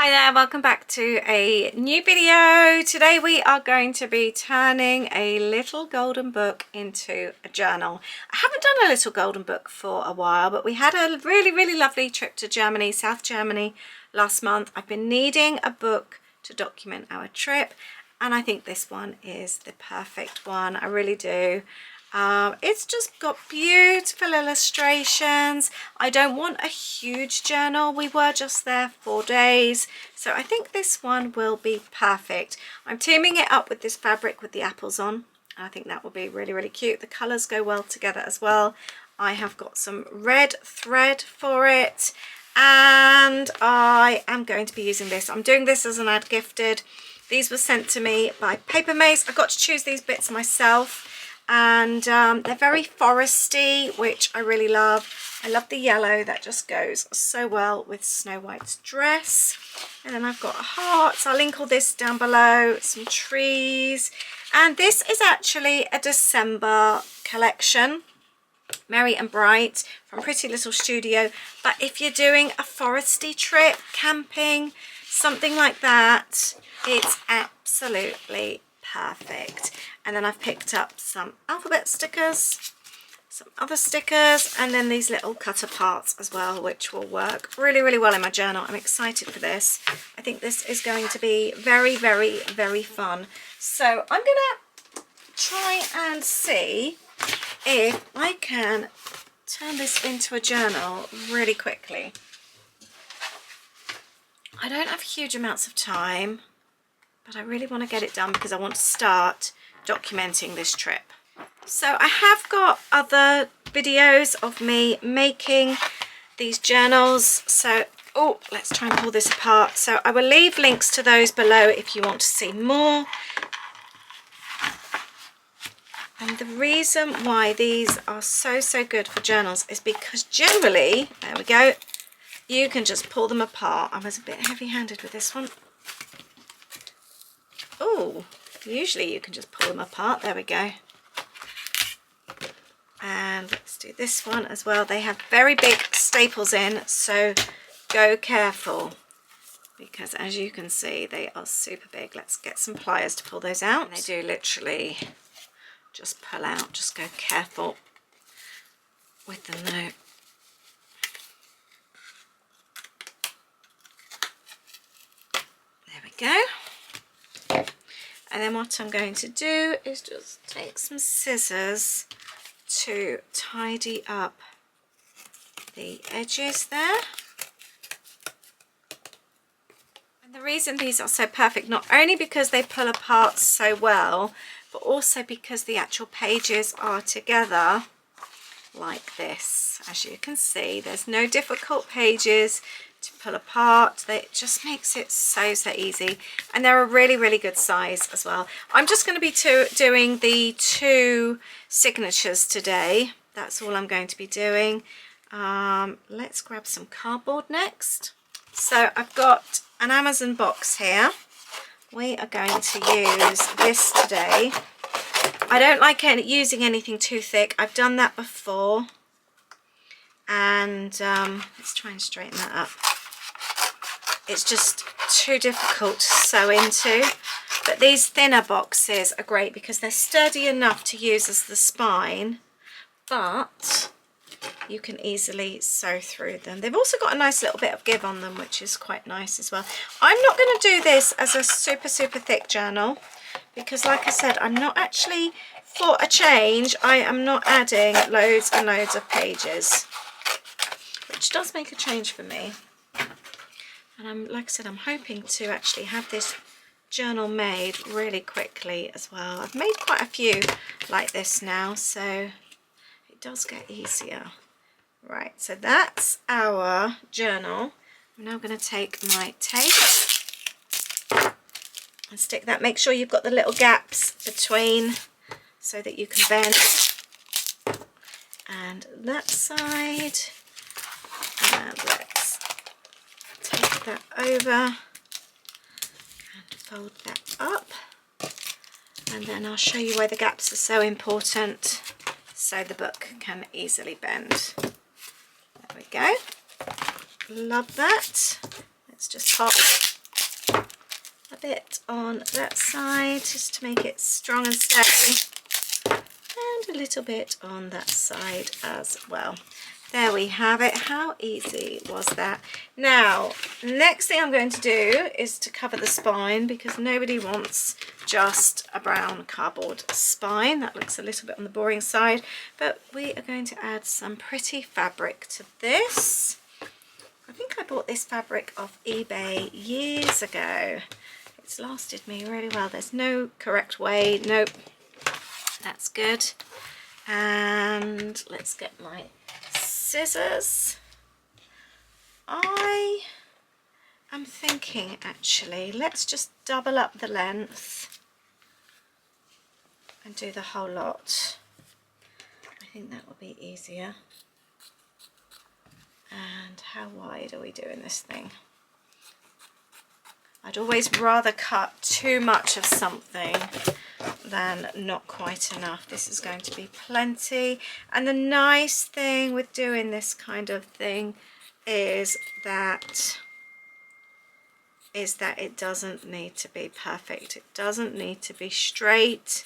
Hi there, welcome back to a new video. Today we are going to be turning a little golden book into a journal. I haven't done a little golden book for a while, but we had a really lovely trip to Germany, South Germany last month. I've been needing a book to document our trip, and I think this one is the perfect one. I really do. It's just got beautiful illustrations. I don't want a huge journal. We were just there 4 days, so I think this one will be perfect. I'm teaming it up with this fabric with the apples on. I think that will be really cute. The colours go well together as well. I have got some red thread for it, and I am going to be using this. I'm doing this as an ad gifted. These were sent to me by Paper Mace. I got to choose these bits myself. And they're very foresty, which I really love. I love the yellow, that just goes so well with Snow White's dress. And then I've got hearts. I'll link all this down below, some trees, and this is actually a December collection, Merry and Bright from Pretty Little Studio. But if you're doing a foresty trip, camping, something like that, it's absolutely perfect. And then I've picked up some alphabet stickers, some other stickers, and then these little cutter parts as well, which will work really well in my journal. I'm excited for this. I think this is going to be very fun. So I'm gonna try and see if I can turn this into a journal really quickly. I don't have huge amounts of time, but I really want to get it done because I want to start documenting this trip. So I have got other videos of me making these journals. So, oh, let's try and pull this apart. So I will leave links to those below if you want to see more. And the reason why these are so good for journals is because generally, there we go, you can just pull them apart. I was a bit heavy-handed with this one. Oh, usually you can just pull them apart. There we go. And let's do this one as well. They have very big staples in, so go careful because as you can see, they are super big. Let's get some pliers to pull those out. And they do literally just pull out. Just go careful with them though. There we go. And then what I'm going to do is just take some scissors to tidy up the edges there. And the reason these are so perfect, not only because they pull apart so well, but also because the actual pages are together like this. As you can see, there's no difficult pages to pull apart. It just makes it so easy, and they're a really good size as well. I'm just going to be doing the 2 signatures today. That's all I'm going to be doing. Let's grab some cardboard next. So I've got an Amazon box here. We are going to use this today. I don't like using anything too thick. I've done that before, and let's try and straighten that up. It's just too difficult to sew into, but these thinner boxes are great because they're sturdy enough to use as the spine, but you can easily sew through them. They've also got a nice little bit of give on them, which is quite nice as well. I'm not going to do this as a super thick journal because, like I said, I'm not actually, for a change, I am not adding loads and loads of pages, which does make a change for me. And like I said, I'm hoping to actually have this journal made really quickly as well. I've made quite a few like this now, so it does get easier. Right, so that's our journal. I'm now going to take my tape and stick that. Make sure you've got the little gaps between so that you can bend. And that side. And let's take that over and fold that up, and then I'll show you where the gaps are so important so the book can easily bend. There we go. Love that. Let's just pop a bit on that side just to make it strong and steady, and a little bit on that side as well. There we have it. How easy was that? Now, next thing I'm going to do is to cover the spine, because nobody wants just a brown cardboard spine. That looks a little bit on the boring side, but we are going to add some pretty fabric to this. I think I bought this fabric off eBay years ago. It's lasted me really well. There's no correct way. Nope. That's good. And let's get my scissors. I am thinking, actually, let's just double up the length and do the whole lot. I think that will be easier. And how wide are we doing this thing? I'd always rather cut too much of something than not quite enough. This is going to be plenty. And the nice thing with doing this kind of thing is that it doesn't need to be perfect. It doesn't need to be straight.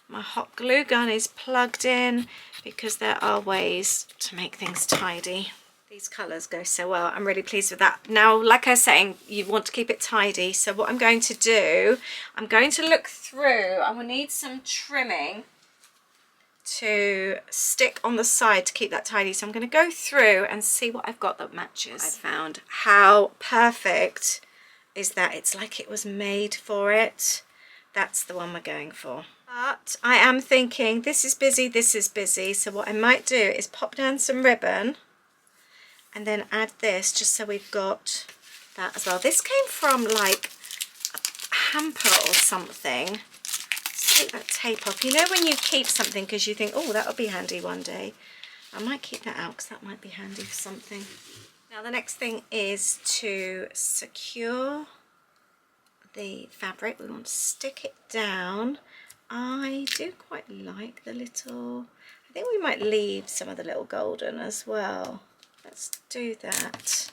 My hot glue gun is plugged in because there are ways to make things tidy. These colours go so well. I'm really pleased with that. Now, like I was saying, you want to keep it tidy. So what I'm going to do, I'm going to look through. I will need some trimming to stick on the side to keep that tidy. So I'm going to go through and see what I've got that matches. I found how perfect is that. It's like it was made for it. That's the one we're going for. But I am thinking this is busy, this is busy. So what I might do is pop down some ribbon and then add this just so we've got that as well. This came from like a hamper or something. Let's take that tape off. You know when you keep something because you think, oh, that'll be handy one day. I might keep that out because that might be handy for something. Now the next thing is to secure the fabric. We want to stick it down. I do quite like the little, I think we might leave some of the little golden as well. Let's do that.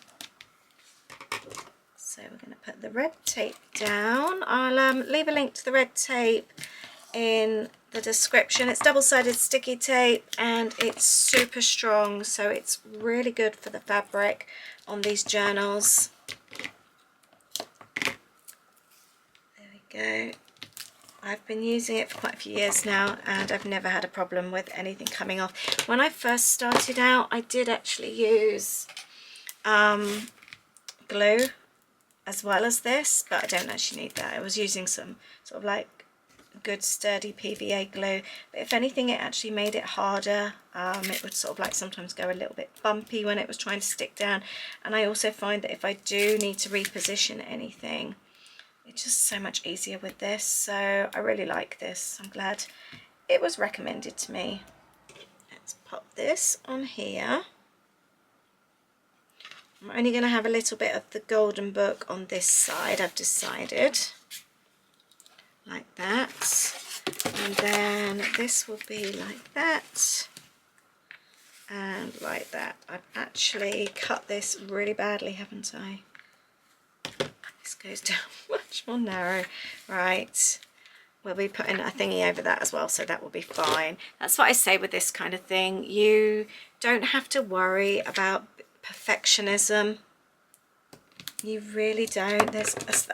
So we're going to put the red tape down. I'll leave a link to the red tape in the description. It's double-sided sticky tape and it's super strong, so it's really good for the fabric on these journals. There we go. I've been using it for quite a few years now and I've never had a problem with anything coming off. When I first started out, I did actually use glue as well as this, but I don't actually need that. I was using some sort of like good sturdy PVA glue, but if anything it actually made it harder. It would sort of like sometimes go a little bit bumpy when it was trying to stick down, and I also find that if I do need to reposition anything, it's just so much easier with this. So I really like this. I'm glad it was recommended to me. Let's pop this on here. I'm only going to have a little bit of the golden book on this side, I've decided. Like that. And then this will be like that. And like that. I've actually cut this really badly, haven't I? This goes down much more narrow. Right, we'll be putting a thingy over that as well, so that will be fine. That's what I say with this kind of thing. You don't have to worry about perfectionism. You really don't. I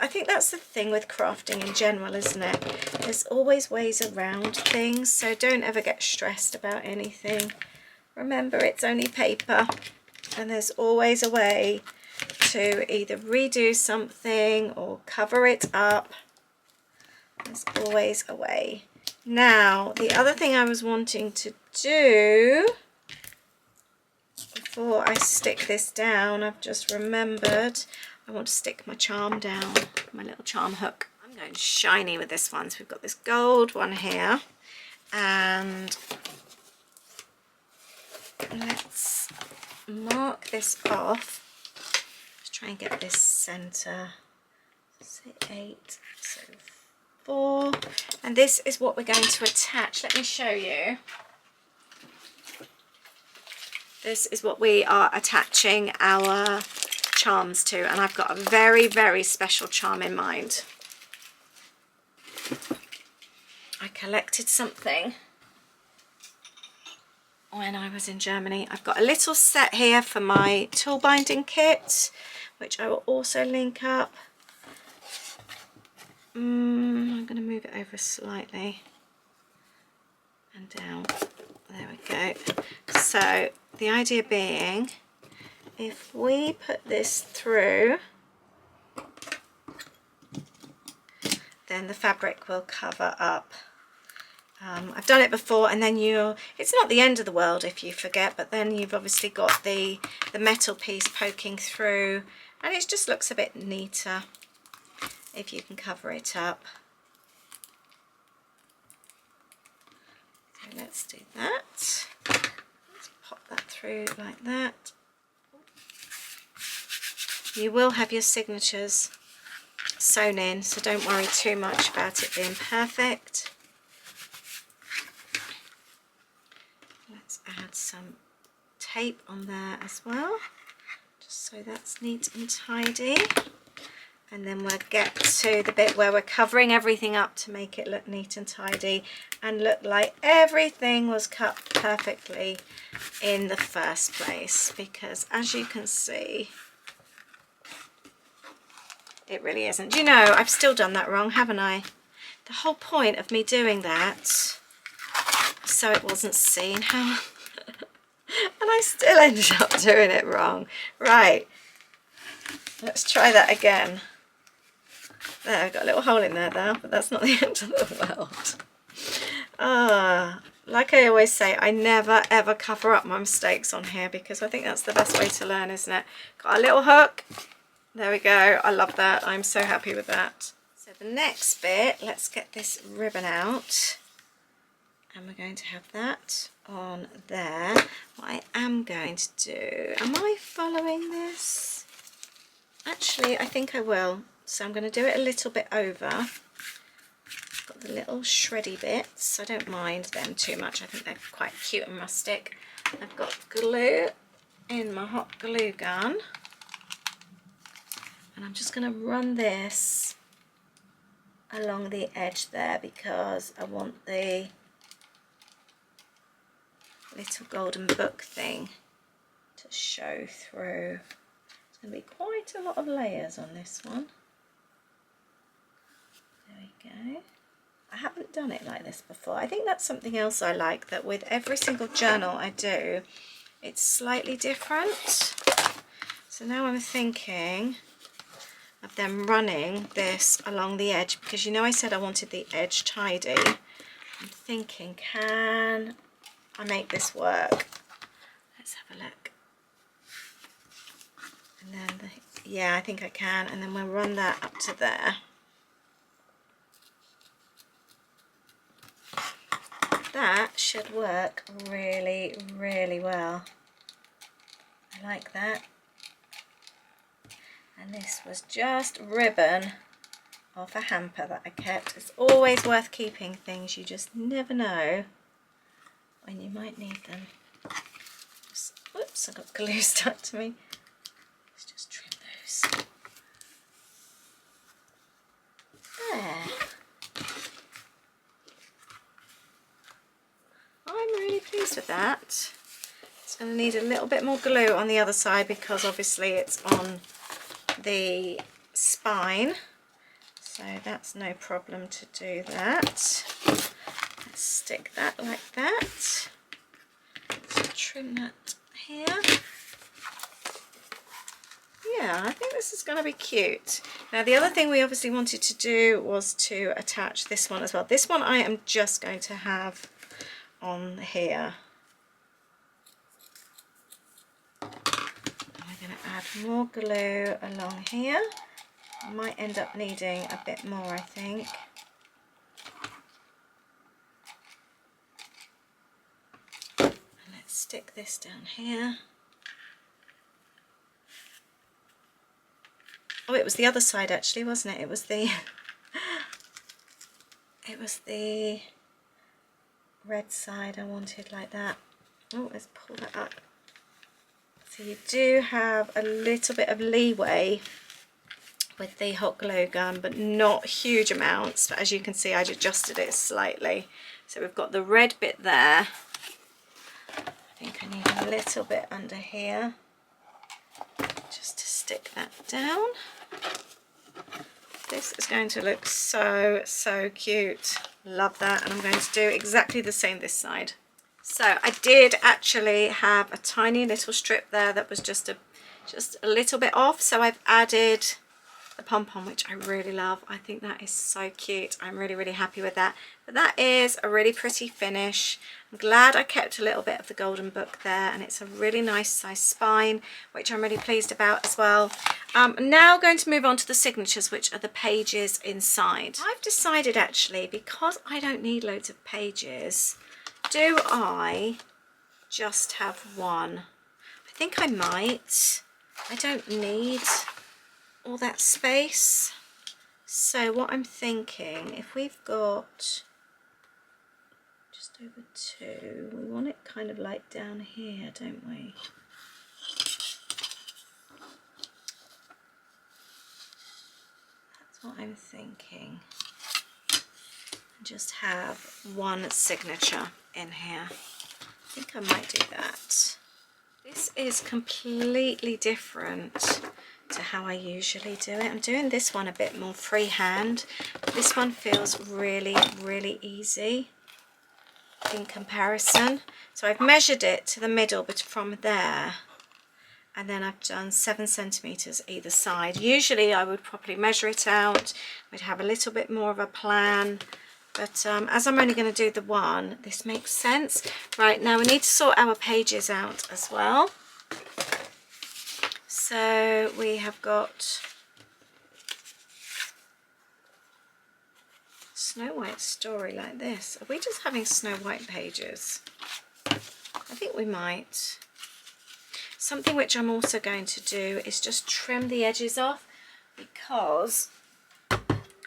think that's the thing with crafting in general, isn't it? There's always ways around things, so don't ever get stressed about anything. Remember, it's only paper, and there's always a way to either redo something or cover it up. There's always a way. Now, the other thing I was wanting to do before I stick this down, I've just remembered, I want to stick my charm down, my little charm hook. I'm going shiny with this one. So we've got this gold one here, and let's mark this off. Try and get this center. Say 8, so 4, and this is what we're going to attach. Let me show you. This is what we are attaching our charms to, and I've got a very, very special charm in mind. collected something when I was in Germany. I've got a little set here for my tool binding kit, which I will also link up. I'm going to move it over slightly and down. There we go. So the idea being, if we put this through, then the fabric will cover up. I've done it before, and then it's not the end of the world if you forget, but then you've obviously got the metal piece poking through, and it just looks a bit neater if you can cover it up. So let's do that. Let's pop that through like that. You will have your signatures sewn in, so don't worry too much about it being perfect. Let's add some tape on there as well, just so that's neat and tidy. And then we'll get to the bit where we're covering everything up to make it look neat and tidy and look like everything was cut perfectly in the first place, because as you can see, it really isn't. You know, I've still done that wrong, haven't I? The whole point of me doing that, so it wasn't seen, how and I still ended up doing it wrong. Right, let's try that again. There, I've got a little hole in there now, but that's not the end of the world. Like I always say, I never ever cover up my mistakes on here, because I think that's the best way to learn, isn't it? Got a little hook. There we go. I love that. I'm so happy with that. So the next bit, let's get this ribbon out, and we're going to have that on there. What I am going to do, am I following this? Actually, I think I will. So I'm going to do it a little bit over. I've got the little shreddy bits. I don't mind them too much. I think they're quite cute and rustic. I've got glue in my hot glue gun. And I'm just going to run this along the edge there, because I want the little golden book thing to show through. There's going to be quite a lot of layers on this one. There we go. I haven't done it like this before. I think that's something else I like, that with every single journal I do, it's slightly different. So now I'm thinking of them running this along the edge, because you know I said I wanted the edge tidy. I'm thinking, can I make this work? Let's have a look. And then, yeah, I think I can. And then we'll run that up to there. That should work really, really well. I like that. And this was just ribbon off a hamper that I kept. It's always worth keeping things. You just never know when you might need them. Whoops, I got glue stuck to me. Let's just trim those. There. I'm really pleased with that. It's going to need a little bit more glue on the other side, because obviously it's on the spine, so that's no problem to do that. Let's stick that like that. So trim that here. Yeah, I think this is going to be cute. Now the other thing we obviously wanted to do was to attach this one as well. This one I am just going to have on here. We're going to add more glue along here. I might end up needing a bit more, I think. And let's stick this down here. Oh, it was the other side actually, wasn't it? It was the red side I wanted, like that. Oh, let's pull that up. So you do have a little bit of leeway with the hot glue gun, but not huge amounts. But as you can see, I adjusted it slightly. So we've got the red bit there. I think I need a little bit under here just to stick that down. This is going to look so cute. Love that. And I'm going to do exactly the same this side. So I did actually have a tiny little strip there that was just a little bit off. So I've added the pom-pom, which I really love. I think that is so cute. I'm really happy with that. But that is a really pretty finish. I'm glad I kept a little bit of the golden book there, and it's a really nice size spine, which I'm really pleased about as well. I'm now going to move on to the signatures, which are the pages inside. I've decided actually, because I don't need loads of pages, do I just have one? I think I might. I don't need all that space. So what I'm thinking, if we've got just over 2, we want it kind of like down here, don't we? That's what I'm thinking. Just have one signature in here. I think I might do that. This is completely different to how I usually do it. I'm doing this one a bit more freehand. This one feels really easy in comparison. So I've measured it to the middle, but from there, and then I've done 7 centimeters either side. Usually I would probably measure it out. We'd have a little bit more of a plan. But as I'm only going to do the one, this makes sense. Right, now we need to sort our pages out as well. So we have got Snow White story like this. Are we just having Snow White pages? I think we might. Something which I'm also going to do is just trim the edges off, because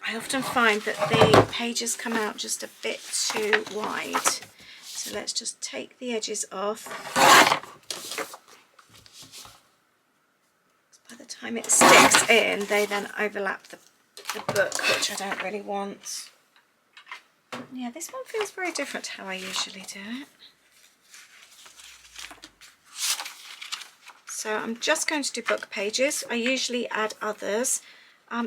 I often find that the pages come out just a bit too wide. So let's just take the edges off. By the time it sticks in, they then overlap the book, which I don't really want. Yeah, this one feels very different to how I usually do it. So I'm just going to do book pages. I usually add others.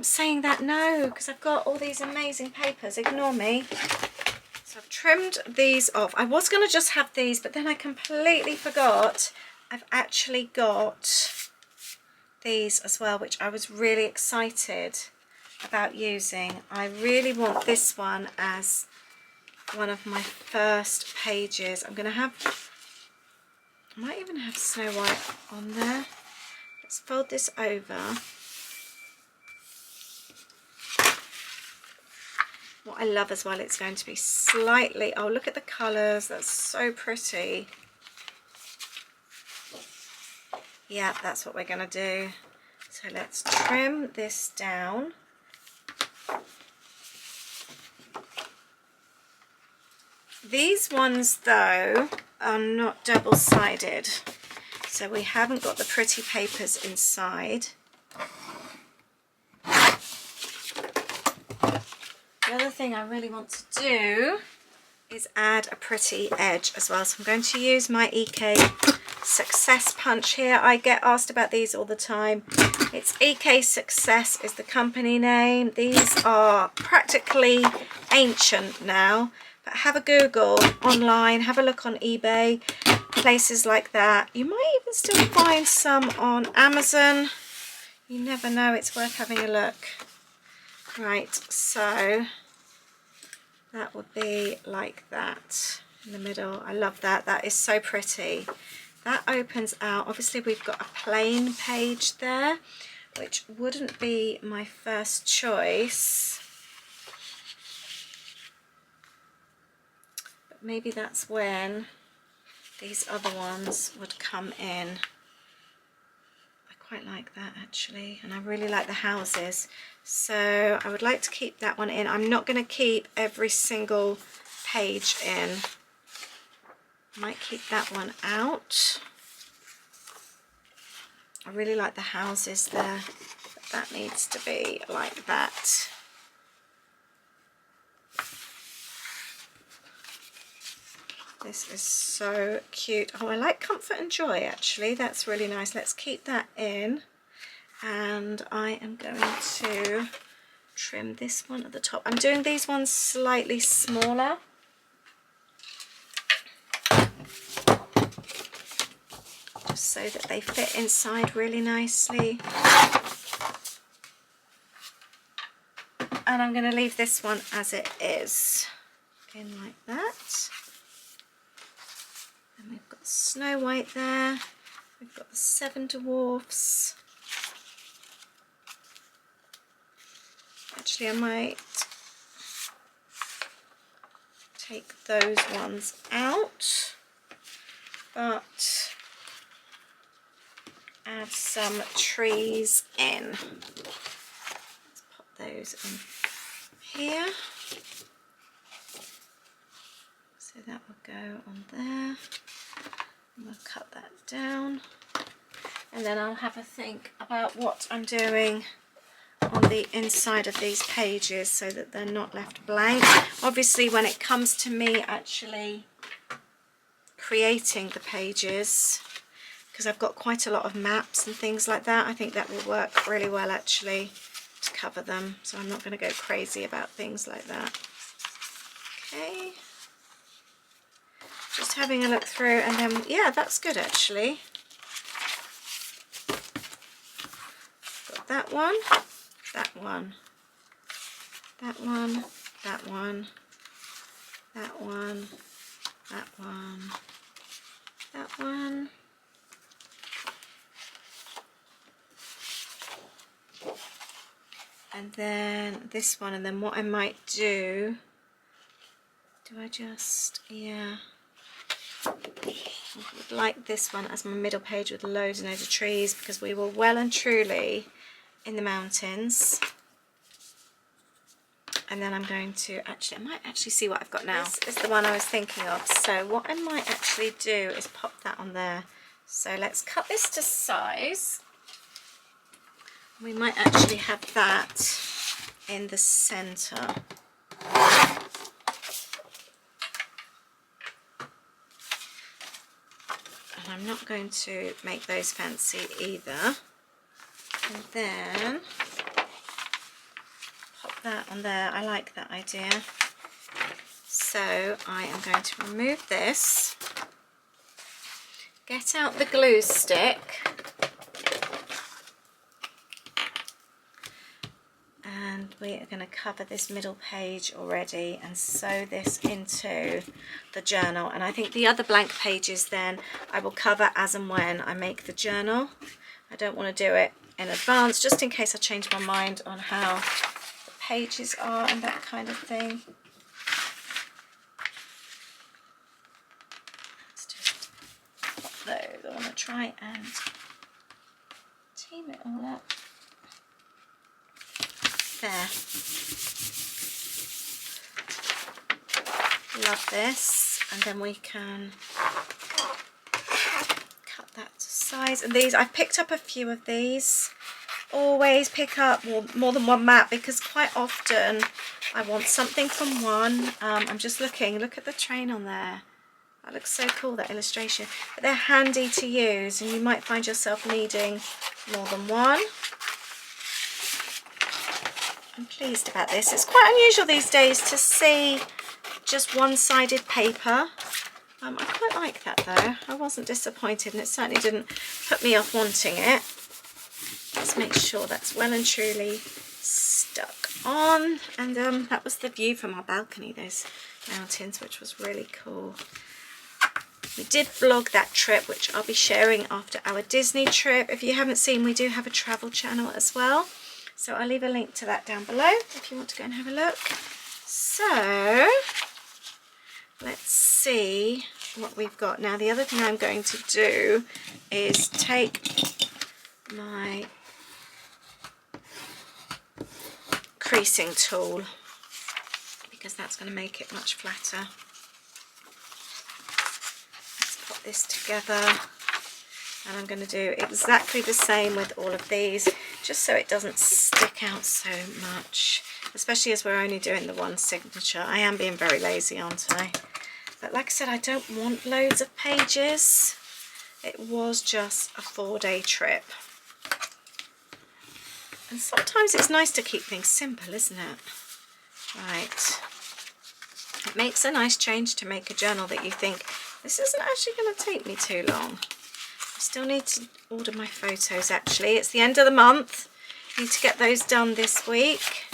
Saying that, no, because I've got all these amazing papers. Ignore me. So I've trimmed these off. I was going to just have these, but then I completely forgot I've actually got these as well, which I was really excited about using. I really want this one as one of my first pages. I'm going to have, I might even have Snow White on there. Let's fold this over. What I love as well, it's going to be slightly, oh look at the colours, that's so pretty. Yeah, that's what we're going to do. So let's trim this down. These ones though are not double-sided, so we haven't got the pretty papers inside. The other thing I really want to do is add a pretty edge as well. So I'm going to use my EK Success Punch here. I get asked about these all the time. It's EK Success is the company name. These are practically ancient now, but have a Google online, have a look on eBay, places like that. You might even still find some on Amazon. You never know, it's worth having a look. Right, so that would be like that in the middle. I love that. That is so pretty. That opens out. Obviously we've got a plain page there, which wouldn't be my first choice. But maybe that's when these other ones would come in. I quite like that actually, and I really like the houses. So I would like to keep that one in. I'm not going to keep every single page in. Might keep that one out. I really like the houses there. that needs to be like that. This is so cute. Oh, I like Comfort and Joy actually. That's really nice. Let's keep that in. And I am going to trim this one at the top. I'm doing these ones slightly smaller. Just so that they fit inside really nicely. And I'm going to leave this one as it is. In like that. And we've got Snow White there. We've got the 7 Dwarfs. Actually, I might take those ones out, but add some trees in. Let's pop those in here. So that will go on there. And we'll cut that down. And then I'll have a think about what I'm doing on the inside of these pages so that they're not left blank. Obviously, when it comes to me actually creating the pages, because I've got quite a lot of maps and things like that, I think that will work really well actually to cover them. So I'm not going to go crazy about things like that. Okay. Just having a look through, and then, yeah, that's good actually. Got that one, that one, that one, that one, that one, that one, that one. And then this one, and then what I might do I just, yeah, I would like this one as my middle page with loads and loads of trees, because we were well and truly in the mountains. And then I'm going to actually, I might actually see what I've got now. This is the one I was thinking of. So what I might actually do is pop that on there. So let's cut this to size. We might actually have that in the center. And I'm not going to make those fancy either. And then pop that on there. I like that idea. So I am going to remove this, get out the glue stick, and we are going to cover this middle page already and sew this into the journal. And I think the other blank pages then I will cover as and when I make the journal. I don't want to do it in advance, just in case I change my mind on how the pages are and that kind of thing. Let's just pop those. I want to try and team it all up. There. Love this. And then we can cut that to size. And these, I've picked up a few of these. Always pick up more than one map, because quite often I want something from one. I'm just looking, look at the train on there. That looks so cool, that illustration. But they're handy to use, and you might find yourself needing more than one. I'm pleased about this. It's quite unusual these days to see just one-sided paper. I quite like that though. I wasn't disappointed, and it certainly didn't put me off wanting it. Let's make sure that's well and truly stuck on. And that was the view from our balcony, those mountains, which was really cool. We did vlog that trip, which I'll be sharing after our Disney trip. If you haven't seen, we do have a travel channel as well. So I'll leave a link to that down below if you want to go and have a look. So let's see what we've got. Now the other thing I'm going to do is take my creasing tool, because that's going to make it much flatter. Let's put this together, And I'm going to do exactly the same with all of these, just so it doesn't stick out so much, especially as we're only doing the one signature. I am being very lazy, aren't I? But like I said, I don't want loads of pages. It was just a 4-day trip. And sometimes it's nice to keep things simple, isn't it? Right. It makes a nice change to make a journal that you think, this isn't actually going to take me too long. I still need to order my photos actually. It's the end of the month. I need to get those done this week.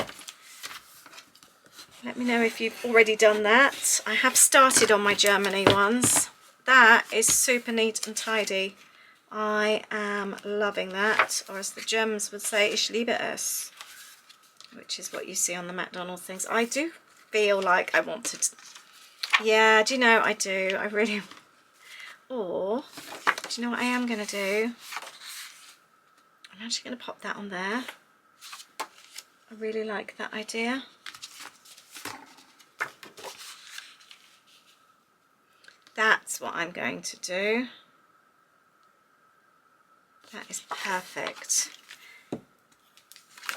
Let me know if you've already done that. I have started on my Germany ones. That is super neat and tidy. I am loving that, or as the Germans would say, ich liebe es, which is what you see on the McDonald's things. I do feel like I wanted to, yeah, do you know, I do, I really, or, do you know what I am going to do? I'm actually going to pop that on there. I really like that idea. That's what I'm going to do. That is perfect.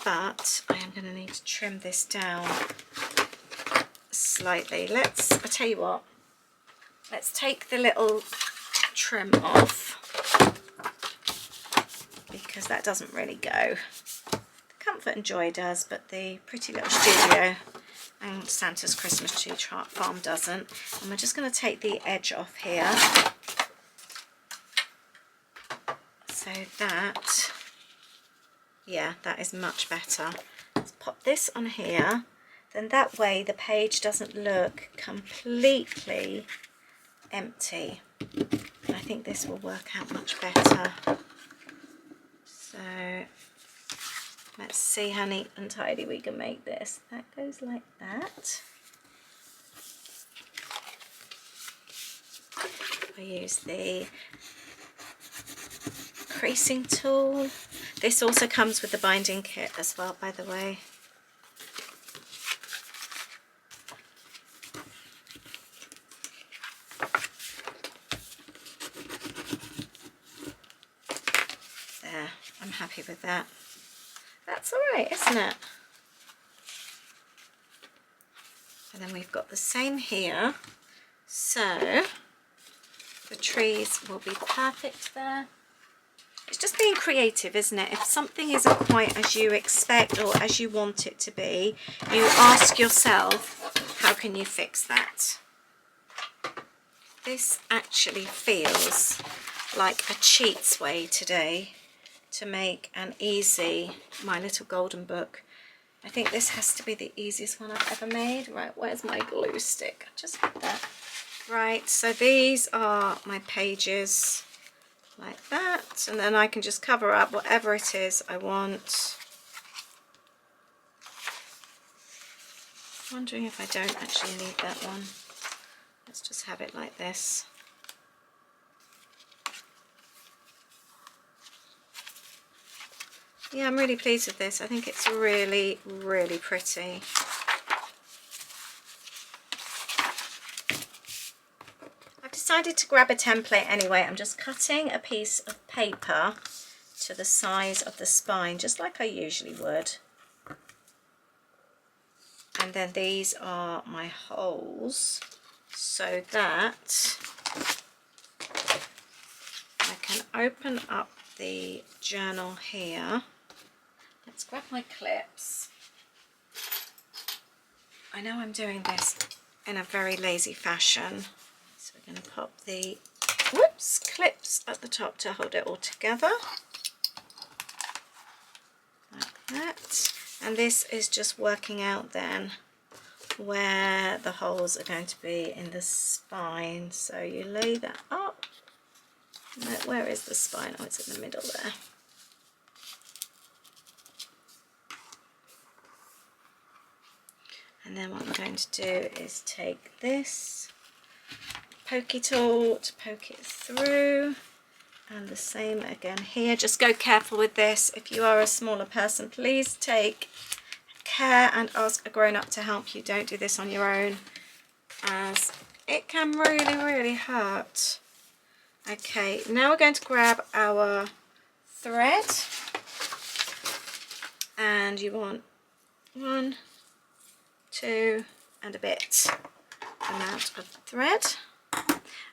But I am going to need to trim this down slightly. I tell you what, let's take the little trim off, because that doesn't really go. The Comfort and Joy does, but the Pretty Little Studio and Santa's Christmas Tree Farm doesn't. And we're just going to take the edge off here. So that, yeah, that is much better. Let's pop this on here. Then that way the page doesn't look completely empty. And I think this will work out much better. So let's see how neat and tidy we can make this. That goes like that. I use the creasing tool. This also comes with the binding kit as well, by the way. There, I'm happy with that. That's all right, isn't it? And then we've got the same here. So the trees will be perfect there. It's just being creative, isn't it? If something isn't quite as you expect or as you want it to be, you ask yourself, how can you fix that? This actually feels like a cheats way today to make an easy My Little Golden Book. I think this has to be the easiest one I've ever made. Right, where's my glue stick? I just had that. Right, so these are my pages. Like that, and then I can just cover up whatever it is I want. I'm wondering if I don't actually need that one. Let's just have it like this. Yeah, I'm really pleased with this. I think it's really, really pretty. Decided to grab a template anyway. I'm just cutting a piece of paper to the size of the spine, just like I usually would. And then these are my holes, so that I can open up the journal here. Let's grab my clips. I know I'm doing this in a very lazy fashion. So we're going to pop the clips at the top to hold it all together, like that. And this is just working out then where the holes are going to be in the spine. So you lay that up. Where is the spine? Oh, it's in the middle there. And then what I'm going to do is take this pokey tool to poke it through, and the same again here. Just go careful with this. If you are a smaller person, please take care and ask a grown-up to help you. Don't do this on your own, as it can really, really hurt. Okay, now we're going to grab our thread, and you want 1, 2 and a bit amount of thread.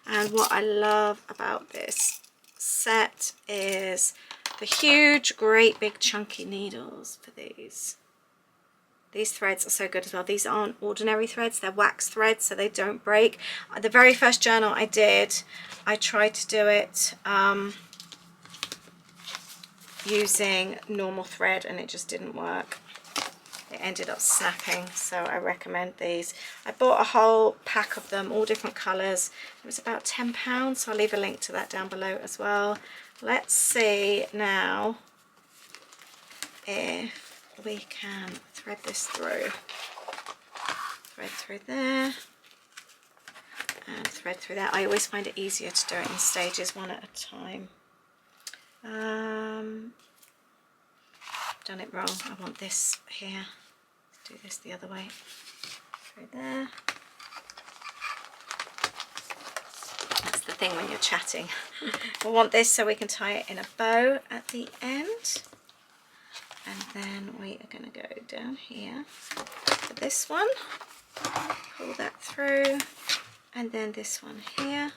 And what I love about this set is the huge, great big chunky needles for these. These threads are so good as well. These aren't ordinary threads, they're wax threads, so they don't break. The very first journal I did, I tried to do it using normal thread and it just didn't work. It ended up snapping, so I recommend these. I bought a whole pack of them, all different colours. It was about £10, so I'll leave a link to that down below as well. Let's see now if we can thread this through. Thread through there and thread through there. I always find it easier to do it in stages, one at a time. Done it wrong. I want this here. Do this the other way. Through there. That's the thing when you're chatting. We want this so we can tie it in a bow at the end. And then we are going to go down here for this one. Pull that through. And then this one here.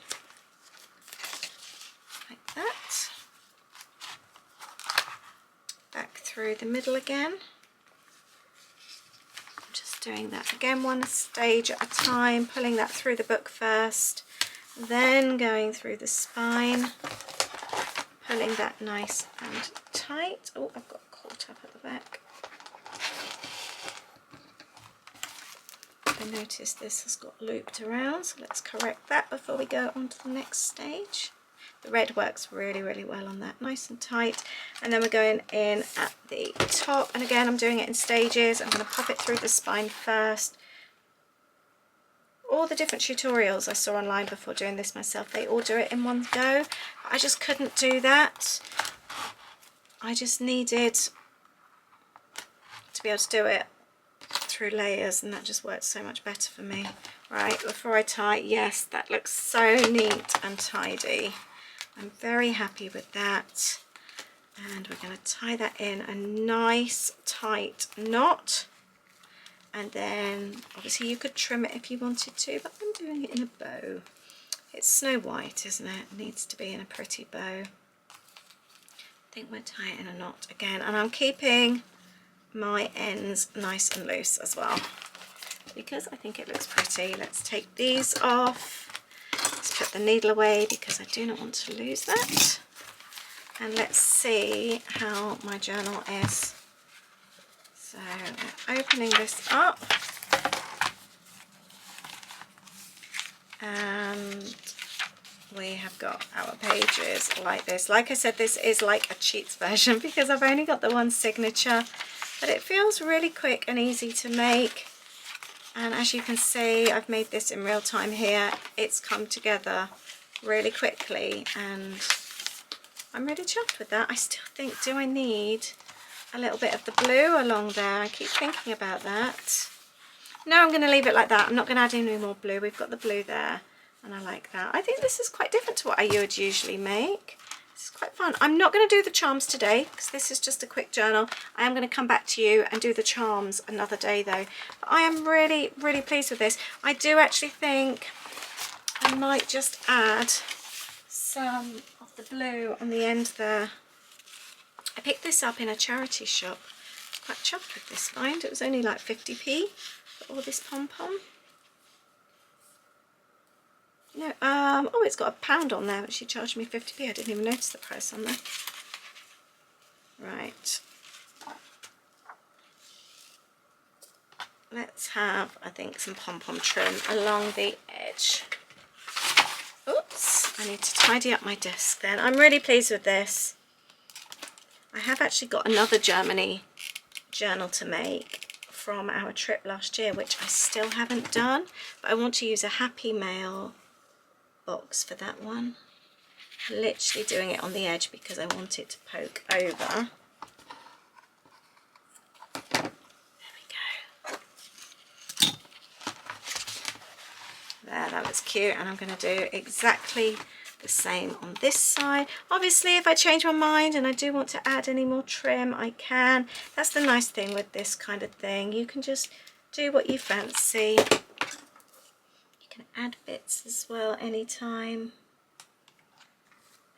Like that. Back through the middle again. Just doing that again, one stage at a time, pulling that through the book first, then going through the spine, pulling that nice and tight. Oh, I've got caught up at the back. I noticed this has got looped around, so let's correct that before we go on to the next stage. The red works really, really well on that, nice and tight. And then we're going in at the top, and again I'm doing it in stages. I'm going to pop it through the spine first. All the different tutorials I saw online before doing this myself, they all do it in one go. I just couldn't do that. I just needed to be able to do it through layers, and that just worked so much better for me. Right, before I tie, yes, that looks so neat and tidy. I'm very happy with that. And we're going to tie that in a nice tight knot. And then obviously you could trim it if you wanted to, but I'm doing it in a bow. It's Snow White, isn't it? It needs to be in a pretty bow. I think we'll tie it in a knot again. And I'm keeping my ends nice and loose as well, because I think it looks pretty. Let's take these off. Let's put the needle away because I do not want to lose that. And let's see how my journal is. So we're opening this up. And we have got our pages like this. Like I said, this is like a cheats version because I've only got the one signature, but it feels really quick and easy to make. And as you can see, I've made this in real time here. It's come together really quickly and I'm really chuffed with that. I still think, do I need a little bit of the blue along there? I keep thinking about that. No, I'm going to leave it like that. I'm not going to add any more blue. We've got the blue there and I like that. I think this is quite different to what I would usually make. This is quite fun. I'm not going to do the charms today because this is just a quick journal. I am going to come back to you and do the charms another day though. But I am really, really pleased with this. I do actually think I might just add some of the blue on the end there. I picked this up in a charity shop. I was quite chuffed with this find. It was only like 50p for all this pom-pom. No, oh, it's got £1 on there, but she charged me 50p. I didn't even notice the price on there. Right. Let's have, I think, some pom-pom trim along the edge. Oops, I need to tidy up my desk then. I'm really pleased with this. I have actually got another Germany journal to make from our trip last year, which I still haven't done, but I want to use a Happy Mail box for that one. Literally doing it on the edge because I want it to poke over. There we go. There, that looks cute, and I'm going to do exactly The same on this side. Obviously, if I change my mind and I do want to add any more trim, I can. That's the nice thing with this kind of thing. You can just do what you fancy. You can add bits as well anytime.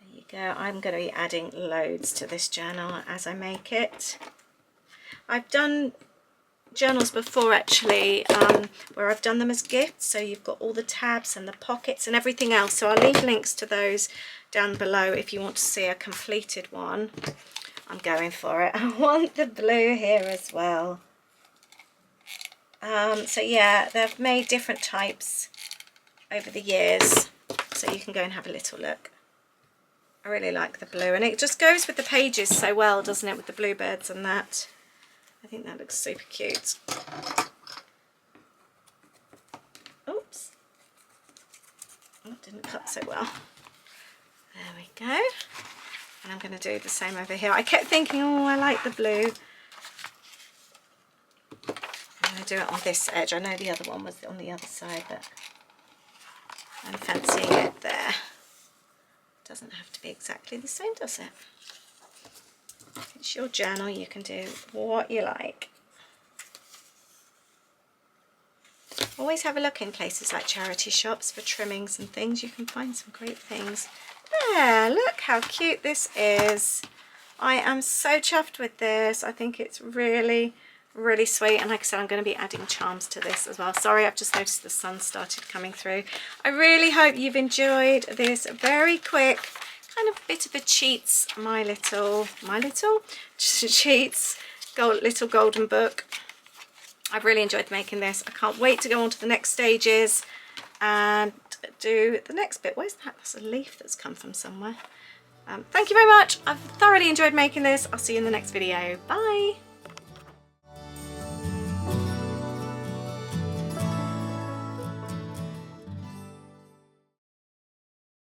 There you go. I'm going to be adding loads to this journal as I make it. I've done journals before actually, where I've done them as gifts, so you've got all the tabs and the pockets and everything else, so I'll leave links to those down below if you want to see a completed one. I'm going for it. I want the blue here as well. So yeah, they've made different types over the years, so you can go and have a little look. I really like the blue, and it just goes with the pages so well, doesn't it, with the bluebirds and that. I think that looks super cute. Oops. Oh, it didn't cut so well. There we go. And I'm going to do the same over here. I kept thinking, oh, I like the blue. I'm going to do it on this edge. I know the other one was on the other side, but I'm fancying it there. Doesn't have to be exactly the same, does it? It's your journal, you can do what you like. Always have a look in places like charity shops for trimmings and things. You can find some great things. There, look how cute this is. I am so chuffed with this. I think it's really, really sweet. And like I said, I'm going to be adding charms to this as well. Sorry, I've just noticed the sun started coming through. I really hope you've enjoyed this very quick kind of bit of a cheats my little just a cheats little golden book. I've really enjoyed making this. I can't wait to go on to the next stages and do the next bit. Where's that? That's a leaf that's come from somewhere. Thank you very much. I've thoroughly enjoyed making this. I'll see you in the next video. Bye.